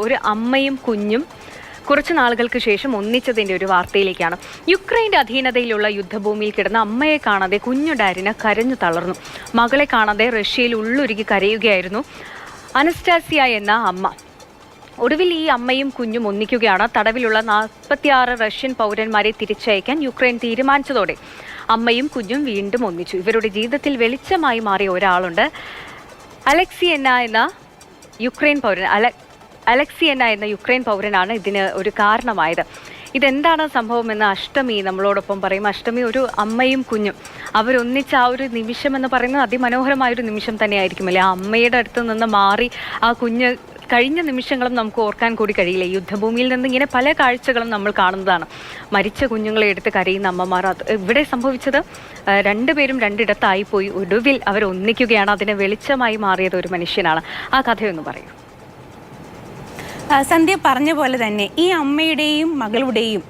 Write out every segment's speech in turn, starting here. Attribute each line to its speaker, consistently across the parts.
Speaker 1: ഒരു അമ്മയും കുഞ്ഞും കുറച്ച് നാളുകൾക്ക് ശേഷം ഒന്നിച്ചതിൻ്റെ ഒരു വാർത്തയിലേക്കാണ്. യുക്രൈൻ്റെ അധീനതയിലുള്ള യുദ്ധഭൂമിയിൽ കിടന്ന അമ്മയെ കാണാതെ കുഞ്ഞു ഡാരിന കരഞ്ഞു തളർന്നു. മകളെ കാണാതെ റഷ്യയിൽ ഉള്ളുരുകി കരയുകയായിരുന്നു അനസ്റ്റാസിയ എന്ന അമ്മ. ഒടുവിൽ ഈ അമ്മയും കുഞ്ഞും ഒന്നിക്കുകയാണ്. തടവിലുള്ള 46 റഷ്യൻ പൗരന്മാരെ തിരിച്ചയക്കാൻ യുക്രൈൻ തീരുമാനിച്ചതോടെ അമ്മയും കുഞ്ഞും വീണ്ടും ഒന്നിച്ചു. ഇവരുടെ ജീവിതത്തിൽ വെളിച്ചമായി മാറിയ ഒരാളുണ്ട്. അലക്സിയെന്ന എന്ന യുക്രൈൻ പൗരനാണ് ഇതിന് ഒരു കാരണമായത്. ഇതെന്താണ് സംഭവമെന്ന് അഷ്ടമി നമ്മളോടൊപ്പം പറയും. അഷ്ടമി, ഒരു അമ്മയും കുഞ്ഞും അവരൊന്നിച്ച ആ ഒരു നിമിഷം എന്ന് പറയുന്നത് അതിമനോഹരമായൊരു നിമിഷം തന്നെയായിരിക്കുമല്ലേ? ആ അമ്മയുടെ അടുത്ത് നിന്ന് മാറി ആ കുഞ്ഞ് കഴിഞ്ഞ നിമിഷങ്ങളും നമുക്ക് ഓർക്കാൻ കൂടി കഴിയില്ല. യുദ്ധഭൂമിയിൽ നിന്ന് ഇങ്ങനെ പല കാഴ്ചകളും നമ്മൾ കാണുന്നതാണ്. മരിച്ച കുഞ്ഞുങ്ങളെ എടുത്ത് കരയുന്ന അമ്മമാർ. ഇവിടെ സംഭവിച്ചത് രണ്ടുപേരും രണ്ടിടത്തായിപ്പോയി. ഒടുവിൽ അവർ ഒന്നിക്കുകയാണ്. അതിന് വെളിച്ചമായി മാറിയത് ഒരു മനുഷ്യനാണ്. ആ കഥയൊന്ന് പറയൂ.
Speaker 2: സന്ധ്യ പറഞ്ഞ പോലെ തന്നെ ഈ അമ്മയുടെയും മകളുടെയും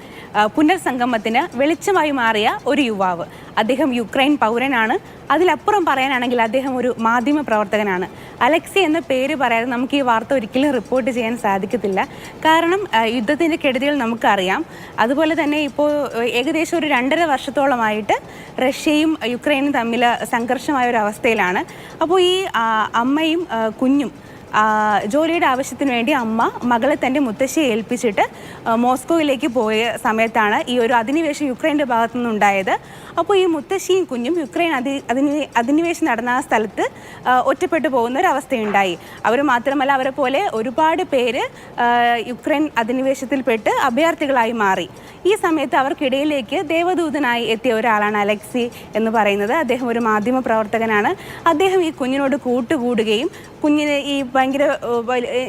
Speaker 2: പുനർസംഗമത്തിന് വെളിച്ചമായി മാറിയ ഒരു യുവാവ്. അദ്ദേഹം യുക്രൈൻ പൗരനാണ്. അതിലപ്പുറം പറയാനാണെങ്കിൽ അദ്ദേഹം ഒരു മാധ്യമ പ്രവർത്തകനാണ്. അലക്സി എന്ന പേര് പറയാതെ നമുക്ക് ഈ വാർത്ത ഒരിക്കലും റിപ്പോർട്ട് ചെയ്യാൻ സാധിക്കത്തില്ല. കാരണം യുദ്ധത്തിൻ്റെ കെടുതികൾ നമുക്കറിയാം. അതുപോലെ തന്നെ ഇപ്പോൾ ഏകദേശം ഒരു 2.5 വർഷത്തോളമായിട്ട് റഷ്യയും യുക്രൈനും തമ്മിൽ സംഘർഷമായ ഒരു അവസ്ഥയിലാണ്. അപ്പോൾ ഈ അമ്മയും കുഞ്ഞും ജോലിയുടെ ആവശ്യത്തിന് വേണ്ടി അമ്മ മകളെ തൻ്റെ മുത്തശ്ശിയെ ഏൽപ്പിച്ചിട്ട് മോസ്കോയിലേക്ക് പോയ സമയത്താണ് ഈ ഒരു അധിനിവേശം യുക്രൈൻ്റെ ഭാഗത്തു നിന്നുണ്ടായത്. അപ്പോൾ ഈ മുത്തശ്ശിയും കുഞ്ഞും യുക്രൈൻ അധിനിവേശം നടന്ന ആ സ്ഥലത്ത് ഒറ്റപ്പെട്ടു പോകുന്ന ഒരവസ്ഥയുണ്ടായി. അവർ മാത്രമല്ല, അവരെ പോലെ ഒരുപാട് പേര് യുക്രൈൻ അധിനിവേശത്തിൽപ്പെട്ട് അഭയാർത്ഥികളായി മാറി. ഈ സമയത്ത് അവർക്കിടയിലേക്ക് ദേവദൂതനായി എത്തിയ ഒരാളാണ് അലക്സി എന്ന് പറയുന്നത്. അദ്ദേഹം ഒരു മാധ്യമ പ്രവർത്തകനാണ്. അദ്ദേഹം ഈ കുഞ്ഞിനോട് കൂട്ടുകൂടുകയും കുഞ്ഞിന് ഈ ഭയങ്കര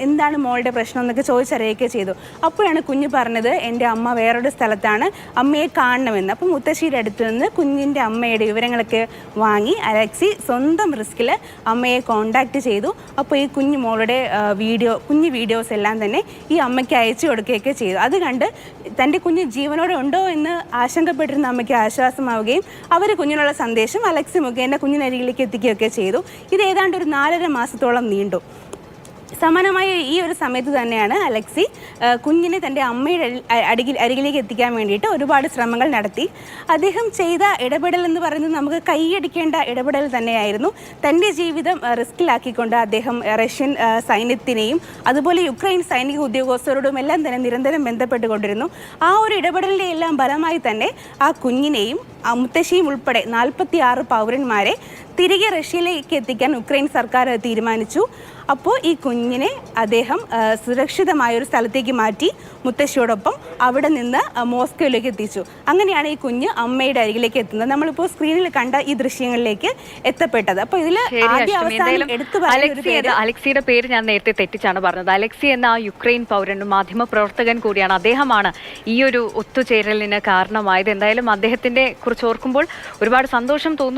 Speaker 2: എന്താണ് മോളുടെ പ്രശ്നം എന്നൊക്കെ ചോദിച്ചറിയുകയൊക്കെ ചെയ്തു. അപ്പോഴാണ് കുഞ്ഞ് പറഞ്ഞത്, എൻ്റെ അമ്മ വേറൊരു സ്ഥലത്താണ്, അമ്മയെ കാണണമെന്ന്. അപ്പം മുത്തശ്ശിയുടെ അടുത്ത് നിന്ന് കുഞ്ഞിൻ്റെ അമ്മയുടെ വിവരങ്ങളൊക്കെ വാങ്ങി അലക്സി സ്വന്തം റിസ്കിൽ അമ്മയെ കോണ്ടാക്ട് ചെയ്തു. അപ്പോൾ ഈ കുഞ്ഞു മോളുടെ കുഞ്ഞു വീഡിയോസ് എല്ലാം തന്നെ ഈ അമ്മയ്ക്ക് അയച്ചു കൊടുക്കുകയൊക്കെ ചെയ്തു. അത് കണ്ട് തൻ്റെ കുഞ്ഞ് ജീവനോടെ ഉണ്ടോ എന്ന് ആശങ്കപ്പെട്ടിരുന്ന അമ്മയ്ക്ക് ആശ്വാസമാവുകയും അവർ കുഞ്ഞിനുള്ള സന്ദേശം അലക്സി മുഖേന കുഞ്ഞിനരികിലേക്ക് എത്തിക്കുകയൊക്കെ ചെയ്തു. ഇത് ഏതാണ്ട് ഒരു 4.5 മാസത്തോളം നീണ്ടു. സമാനമായ ഈ ഒരു സമയത്ത് തന്നെയാണ് അലക്സി കുഞ്ഞിനെ തൻ്റെ അമ്മയുടെ അരികിലേക്ക് എത്തിക്കാൻ വേണ്ടിയിട്ട് ഒരുപാട് ശ്രമങ്ങൾ നടത്തി. അദ്ദേഹം ചെയ്ത ഇടപെടൽ എന്ന് പറയുന്നത് നമുക്ക് കൈയടിക്കേണ്ട ഇടപെടൽ തന്നെയായിരുന്നു. തൻ്റെ ജീവിതം റിസ്കിലാക്കിക്കൊണ്ട് അദ്ദേഹം റഷ്യൻ സൈന്യത്തിനെയും അതുപോലെ യുക്രൈൻ സൈനിക ഉദ്യോഗസ്ഥരോടും എല്ലാം തന്നെ നിരന്തരം ബന്ധപ്പെട്ടുകൊണ്ടിരുന്നു. ആ ഒരു ഇടപെടലിൻ്റെ എല്ലാം ഫലമായി തന്നെ ആ കുഞ്ഞിനെയും മുത്തശ്ശിയും ഉൾപ്പെടെ 46 പൗരന്മാരെ തിരികെ റഷ്യയിലേക്ക് എത്തിക്കാൻ യുക്രൈൻ സർക്കാർ തീരുമാനിച്ചു. അപ്പോൾ ഈ കുഞ്ഞിനെ അദ്ദേഹം സുരക്ഷിതമായൊരു സ്ഥലത്തേക്ക് മാറ്റി മുത്തശ്ശിയോടൊപ്പം അവിടെ നിന്ന് മോസ്കോയിലേക്ക് എത്തിച്ചു. അങ്ങനെയാണ് ഈ കുഞ്ഞ് അമ്മയുടെ അരികിലേക്ക് എത്തുന്നത്. നമ്മളിപ്പോൾ സ്ക്രീനിൽ കണ്ട ഈ ദൃശ്യങ്ങളിലേക്ക് എത്തപ്പെട്ടത്. അപ്പോൾ ഇതിൽ ആദ്യ അവസാനം എടുത്തു പറയുന്ന
Speaker 1: അലക്സിയുടെ പേര് ഞാൻ നേരത്തെ തെറ്റിച്ചാണ് പറഞ്ഞത്. അലക്സി എന്ന ആ യുക്രൈൻ പൗരനും മാധ്യമ പ്രവർത്തകൻ കൂടിയാണ്. അദ്ദേഹമാണ് ഈ ഒരു ഒത്തുചേരലിന് കാരണമായത്. എന്തായാലും അദ്ദേഹത്തിൻ്റെ കുറിച്ച് ഓർക്കുമ്പോൾ ഒരുപാട് സന്തോഷം തോന്നുന്നു.